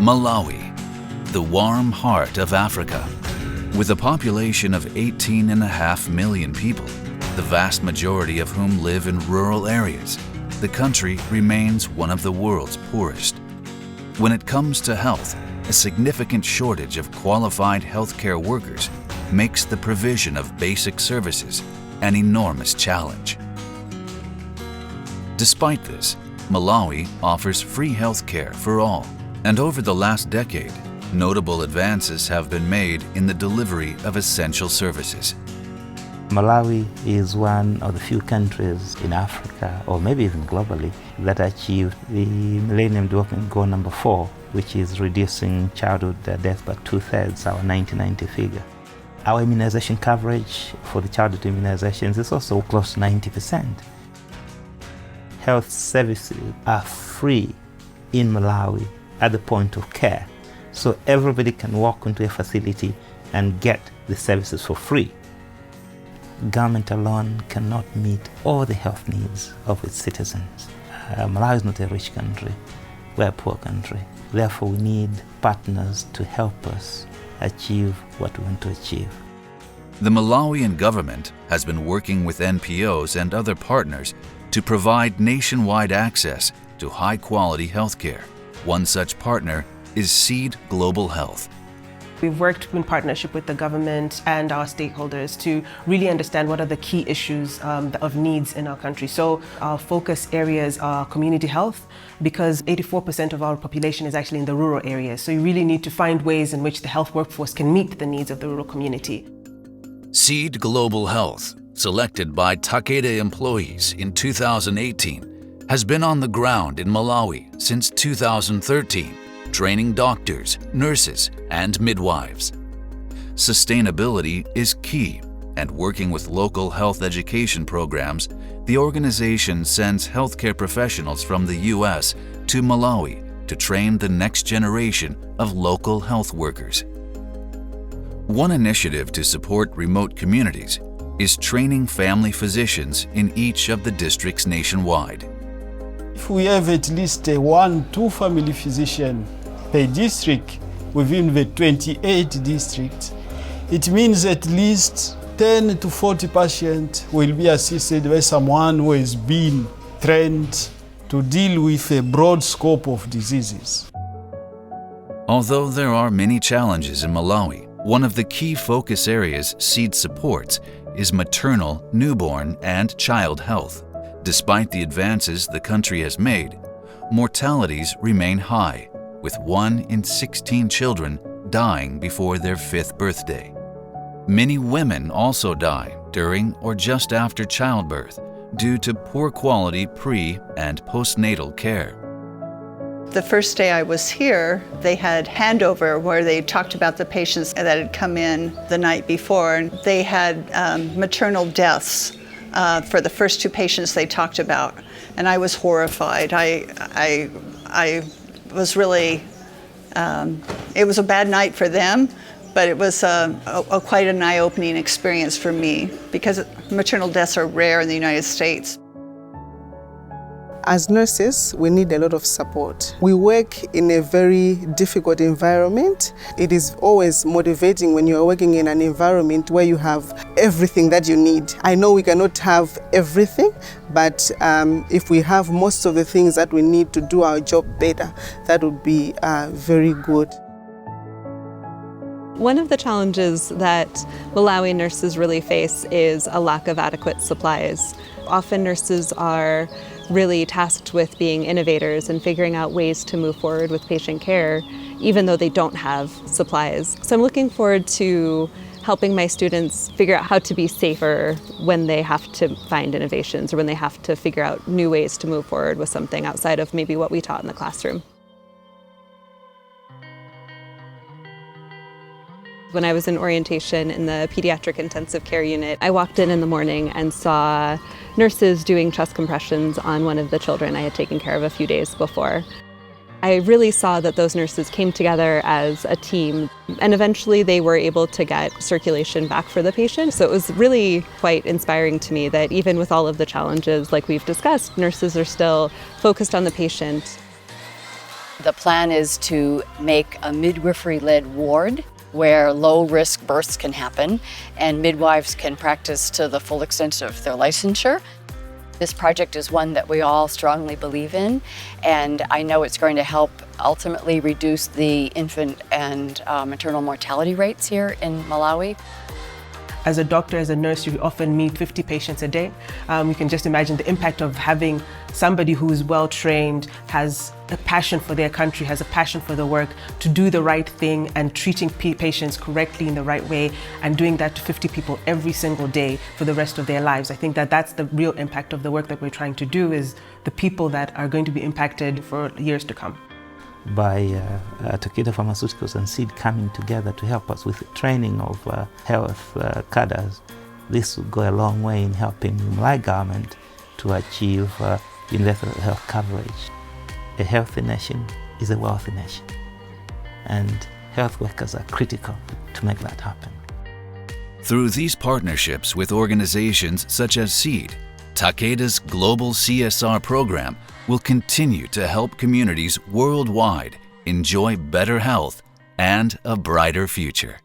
Malawi, the warm heart of Africa. With a population of 18.5 million people, the vast majority of whom live in rural areas, the country remains one of the world's poorest. When it comes to health, a significant shortage of qualified healthcare workers makes the provision of basic services an enormous challenge. Despite this, Malawi offers free healthcare for all, and over the last decade, notable advances have been made in the delivery of essential services. Malawi is one of the few countries in Africa, or maybe even globally, that achieved the Millennium Development Goal number 4, which is reducing childhood death by 2/3, our 1990 figure. Our immunization coverage for the childhood immunizations is also close to 90%. Health services are free in Malawi at the point of care, so everybody can walk into a facility and get the services for free. Government alone cannot meet all the health needs of its citizens. Malawi is not a rich country, we're a poor country. Therefore, we need partners to help us achieve what we want to achieve. The Malawian government has been working with NPOs and other partners to provide nationwide access to high-quality healthcare. One such partner is Seed Global Health. We've worked in partnership with the government and our stakeholders to really understand what are the key issues of needs in our country. So our focus areas are community health, because 84% of our population is actually in the rural areas. So you really need to find ways in which the health workforce can meet the needs of the rural community. Seed Global Health, selected by Takeda employees in 2018, has been on the ground in Malawi since 2013. Training doctors, nurses, and midwives. Sustainability is key, and working with local health education programs, the organization sends healthcare professionals from the U.S. to Malawi to train the next generation of local health workers. One initiative to support remote communities is training family physicians in each of the districts nationwide. If we have at least 1-2 family physicians per district within the 28 districts, it means at least 10 to 40 patients will be assisted by someone who has been trained to deal with a broad scope of diseases. Although there are many challenges in Malawi, one of the key focus areas SEED supports is maternal, newborn, and child health. Despite the advances the country has made, mortalities remain high, with 1 in 16 children dying before their 5th birthday. Many women also die during or just after childbirth due to poor quality pre- and postnatal care. The first day I was here, they had handover where they talked about the patients that had come in the night before, and they had maternal deaths for the first 2 patients they talked about, and I was horrified. I was really, it was a bad night for them, but it was quite an eye-opening experience for me, because maternal deaths are rare in the United States. As nurses, we need a lot of support. We work in a very difficult environment. It is always motivating when you're working in an environment where you have everything that you need. I know we cannot have everything, but if we have most of the things that we need to do our job better, that would be very good. One of the challenges that Malawi nurses really face is a lack of adequate supplies. Often nurses are really tasked with being innovators and figuring out ways to move forward with patient care, even though they don't have supplies. So I'm looking forward to helping my students figure out how to be safer when they have to find innovations or when they have to figure out new ways to move forward with something outside of maybe what we taught in the classroom. When I was in orientation in the pediatric intensive care unit, I walked in the morning and saw nurses doing chest compressions on one of the children I had taken care of a few days before. I really saw that those nurses came together as a team, and eventually they were able to get circulation back for the patient. So it was really quite inspiring to me that even with all of the challenges like we've discussed, nurses are still focused on the patient. The plan is to make a midwifery-led ward where low-risk births can happen and midwives can practice to the full extent of their licensure. This project is one that we all strongly believe in, and I know it's going to help ultimately reduce the infant and maternal mortality rates here in Malawi. As a doctor, as a nurse, you often meet 50 patients a day. You can just imagine the impact of having somebody who is well trained, has a passion for their country, has a passion for the work, to do the right thing and treating patients correctly in the right way, and doing that to 50 people every single day for the rest of their lives. I think that that's the real impact of the work that we're trying to do, is the people that are going to be impacted for years to come. By Takeda Pharmaceuticals and SEED coming together to help us with the training of health cadres, this will go a long way in helping the Malawi government to achieve universal health coverage. A healthy nation is a wealthy nation, and health workers are critical to make that happen. Through these partnerships with organizations such as SEED, Takeda's global CSR program will continue to help communities worldwide enjoy better health and a brighter future.